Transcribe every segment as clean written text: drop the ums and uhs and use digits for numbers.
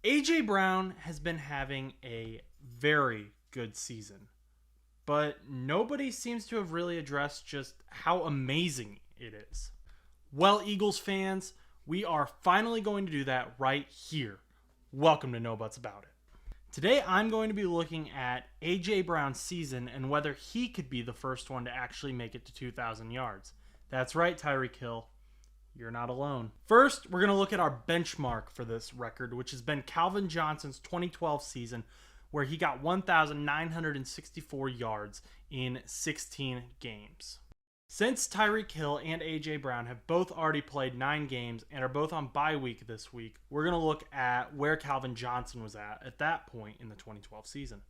A.J. Brown has been having a very good season, but nobody seems to have really addressed just how amazing it is. Well, Eagles fans, we are finally going to do that right here. Welcome to No Buts About It. Today I'm going to be looking at A.J. Brown's season and whether he could be the first one to actually make it to 2,000 yards. That's right, Tyreek Hill. You're not alone. First, we're going to look at our benchmark for this record, which has been Calvin Johnson's 2012 season, where he got 1,964 yards in 16 games. Since Tyreek Hill and A.J. Brown have both already played 9 games and are both on bye week this week, we're going to look at where Calvin Johnson was at that point in the 2012 season.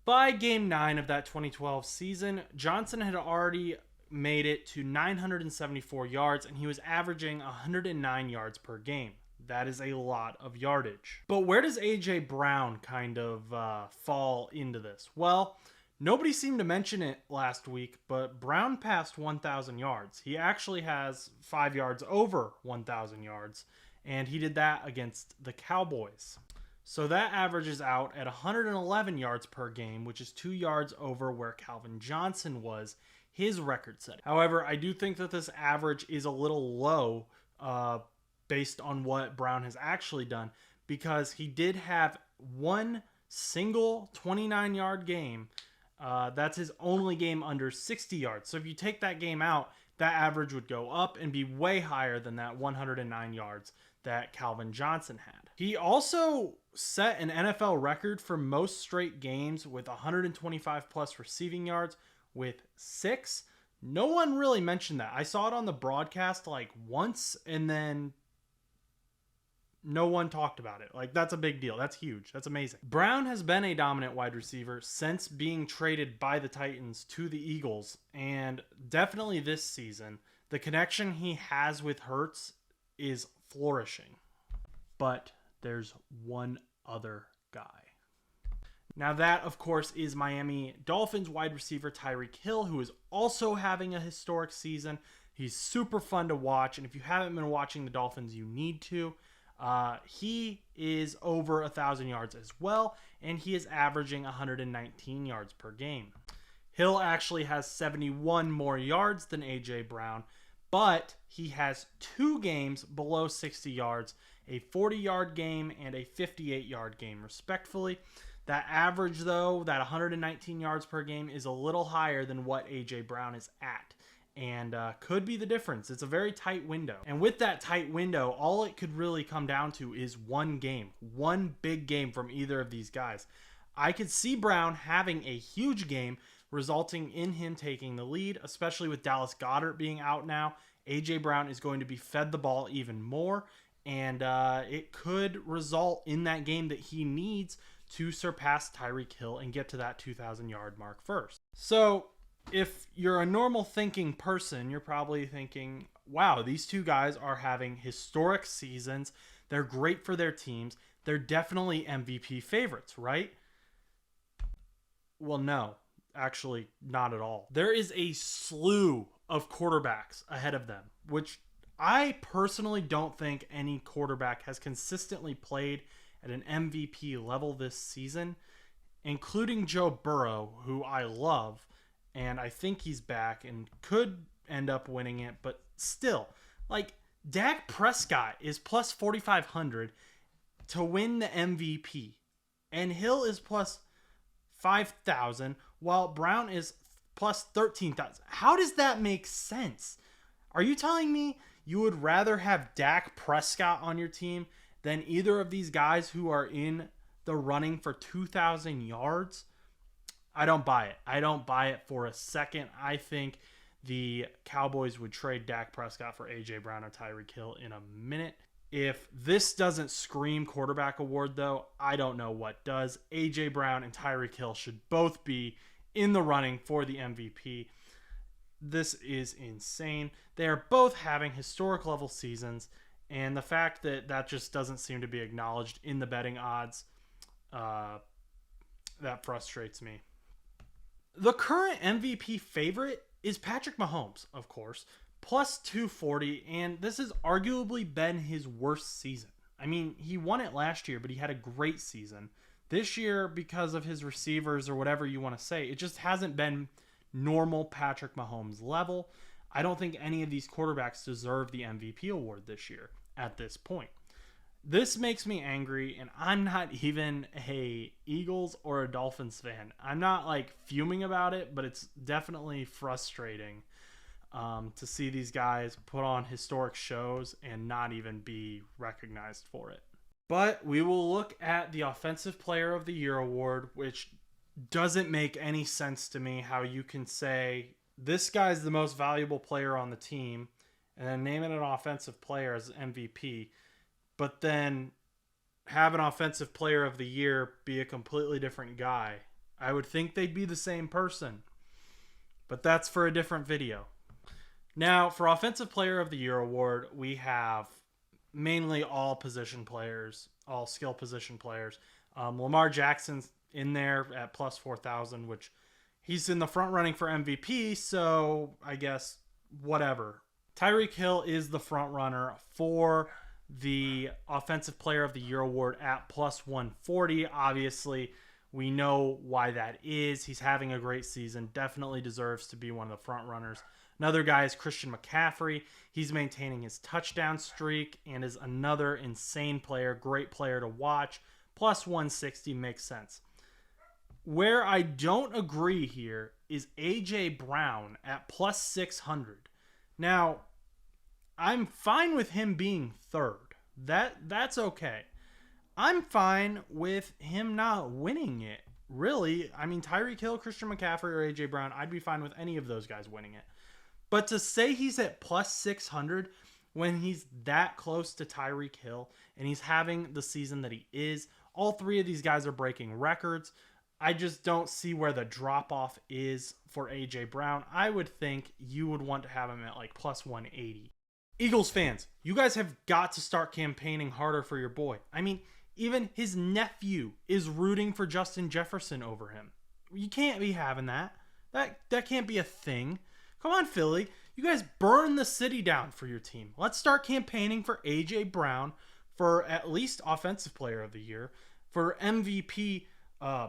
By game 9 of that 2012 season, Johnson had already made it to 974 yards, and he was averaging 109 yards per game. That is a lot of yardage. But where does A.J. Brown kind of fall into this? Well, nobody seemed to mention it last week, but Brown passed 1,000 yards. He actually has 5 yards over 1,000 yards, and he did that against the Cowboys. So that averages out at 111 yards per game, which is 2 yards over where Calvin Johnson was his record setting. However, I do think that this average is a little low based on what Brown has actually done, because he did have one single 29-yard game. That's his only game under 60 yards. So if you take that game out, that average would go up and be way higher than that 109 yards that Calvin Johnson had. He also set an NFL record for most straight games with 125 plus receiving yards with 6. No one really mentioned that. I saw it on the broadcast like once, and then no one talked about it. Like, that's a big deal. That's huge. That's amazing. Brown has been a dominant wide receiver since being traded by the Titans to the Eagles, and definitely this season, the connection he has with Hurts is flourishing. But there's one other guy. Now that, of course, is Miami Dolphins wide receiver Tyreek Hill, who is also having a historic season. He's super fun to watch, and if you haven't been watching the Dolphins, you need to. He is over 1,000 yards as well, and he is averaging 119 yards per game. Hill actually has 71 more yards than A.J. Brown, but he has 2 games below 60 yards, a 40-yard game and a 58-yard game, respectively. That average, though, that 119 yards per game, is a little higher than what A.J. Brown is at, and could be the difference. It's a very tight window. And with that tight window, all it could really come down to is one game, one big game from either of these guys. I could see Brown having a huge game, resulting in him taking the lead, especially with Dallas Goedert being out now. A.J. Brown is going to be fed the ball even more, and it could result in that game that he needs to surpass Tyreek Hill and get to that 2,000-yard mark first. So if you're a normal thinking person, you're probably thinking, wow, these two guys are having historic seasons. They're great for their teams. They're definitely MVP favorites, right? Well, no, actually not at all. There is a slew of quarterbacks ahead of them, which I personally don't think any quarterback has consistently played at an MVP level this season, including Joe Burrow, who I love, and I think he's back and could end up winning it, but still, like, Dak Prescott is plus 4,500 to win the MVP, and Hill is plus 5,000, while Brown is plus 13,000. How does that make sense? Are you telling me you would rather have Dak Prescott on your team than either of these guys who are in the running for 2,000 yards? I don't buy it. I don't buy it for a second. I think the Cowboys would trade Dak Prescott for A.J. Brown or Tyreek Hill in a minute. If this doesn't scream quarterback award, though, I don't know what does. A.J. Brown and Tyreek Hill should both be in the running for the MVP. This is insane. They are both having historic level seasons, and the fact that that just doesn't seem to be acknowledged in the betting odds, that frustrates me. The current MVP favorite is Patrick Mahomes, of course, plus 240, and this has arguably been his worst season. I mean, he won it last year, but he had a great season. This year, because of his receivers or whatever you want to say, it just hasn't been normal Patrick Mahomes level. I don't think any of these quarterbacks deserve the MVP award this year at this point. This makes me angry, and I'm not even a Eagles or a Dolphins fan. I'm not like fuming about it, but it's definitely frustrating to see these guys put on historic shows and not even be recognized for it. But we will look at the Offensive Player of the Year award, which doesn't make any sense to me how you can say this guy's the most valuable player on the team and then name it an offensive player as MVP, but then have an Offensive Player of the Year be a completely different guy. I would think they'd be the same person, but that's for a different video. Now, for Offensive Player of the Year award, we have mainly all position players, all skill position players. Lamar Jackson's in there at plus 4,000, which he's in the front running for MVP, so I guess whatever. Tyreek Hill is the front runner for the Offensive Player of the Year award at plus 140. Obviously, we know why that is. He's having a great season, definitely deserves to be one of the front runners. Another guy is Christian McCaffrey. He's maintaining his touchdown streak and is another insane player, great player to watch. Plus 160 makes sense. Where I don't agree here is A.J. Brown at plus 600. Now, I'm fine with him being third. That's okay. I'm fine with him not winning it. Really, I mean, Tyreek Hill, Christian McCaffrey, or A.J. Brown, I'd be fine with any of those guys winning it. But to say he's at plus 600 when he's that close to Tyreek Hill and he's having the season that he is, all three of these guys are breaking records. I just don't see where the drop-off is for A.J. Brown. I would think you would want to have him at like plus 180. Eagles fans, you guys have got to start campaigning harder for your boy. I mean, even his nephew is rooting for Justin Jefferson over him. You can't be having that. That can't be a thing. Come on, Philly. You guys burn the city down for your team. Let's start campaigning for A.J. Brown for at least Offensive Player of the Year. For MVP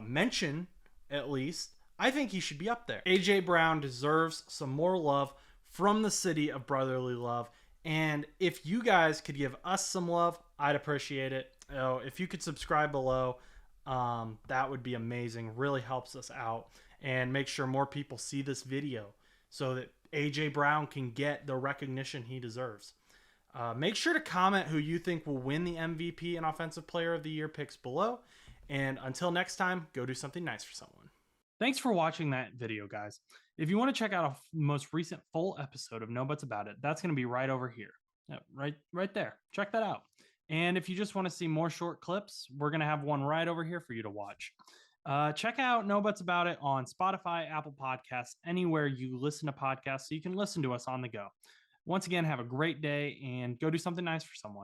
mention, at least. I think he should be up there. A.J. Brown deserves some more love from the city of brotherly love. And if you guys could give us some love, I'd appreciate it. If you could subscribe below, that would be amazing. Really helps us out. And make sure more people see this video so that A.J. Brown can get the recognition he deserves. Make sure to comment who you think will win the MVP and Offensive Player of the Year picks below. And until next time, go do something nice for someone. Thanks for watching that video, guys. If you want to check out a most recent full episode of No Buts About It, that's going to be right over here. Yep, right there. Check that out. And if you just want to see more short clips, we're going to have one right over here for you to watch. Check out No Buts About It on Spotify, Apple Podcasts, anywhere you listen to podcasts so you can listen to us on the go. Once again, have a great day and go do something nice for someone.